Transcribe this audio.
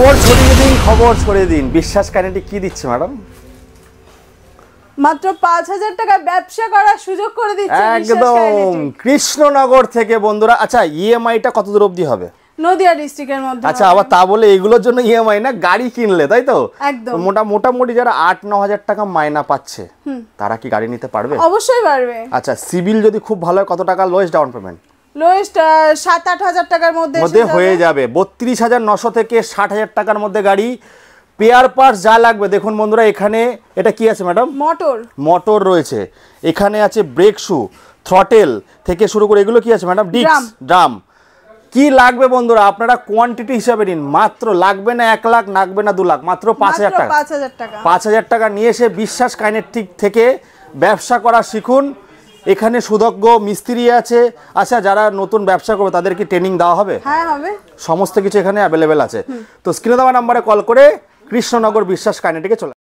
খবর ছড়িয়ে দিন বিশ্বাস কাইনেটিক কি দিচ্ছে ম্যাডাম? মাত্র 5000 টাকা ব্যবসা করার সুযোগ করে দিচ্ছে একদম কৃষ্ণনগর থেকে বন্ধুরা। আচ্ছা ইএমআইটা কত দূর অবধি হবে? নদিয়া ডিস্ট্রিক্টের মধ্যে। আচ্ছা আবার তা বলে এগুলোর জন্য ইএমআই না, গাড়ি কিনলে তাই তো? একদম। মোটামুটি যারা 8-9 টাকা মাইনা পাচ্ছে তারা কি গাড়ি নিতে পারবে? অবশ্যই পারবে। আচ্ছা সিভিল যদি খুব ভালো হয় কত টাকা লোয়েস্ট ডাউন পেমেন্ট? লোয়েস্ট 7-8 হাজার টাকার মধ্যে হয়ে যাবে। 32,900 থেকে 60,000 টাকার মধ্যে গাড়ি। পেয়ার পার্টস যা লাগবে দেখুন বন্ধুরা, এখানে এটা কি আছে ম্যাডাম? মোটর রয়েছে, এখানে আছে ব্রেক শু, থ্রটেল থেকে শুরু করে এগুলো কি আছে ম্যাডাম? Disk, drum. কি লাগবে বন্ধুরা আপনারা কোয়ান্টিটি হিসাবে নিন। মাত্র লাগবে না 1 লাখ, লাগবে না 2 লাখ, মাত্র 5,000 টাকা। 5,000 টাকা নিয়ে এসে বিশ্বাস কাইনেটিক থেকে ব্যবসা করা শিখুন। এখানে সুদজ্ঞ মিস্ত্রি আছে। আচ্ছা যারা নতুন ব্যবসা করবে তাদের কি ট্রেনিং দেওয়া হবে? হ্যাঁ হবে, সমস্ত কিছু এখানে অ্যাভেলেবেল আছে। তো স্ক্রিনে দেওয়া নাম্বারে কল করে কৃষ্ণনগর বিশ্বাস কাইনেটিকে চলে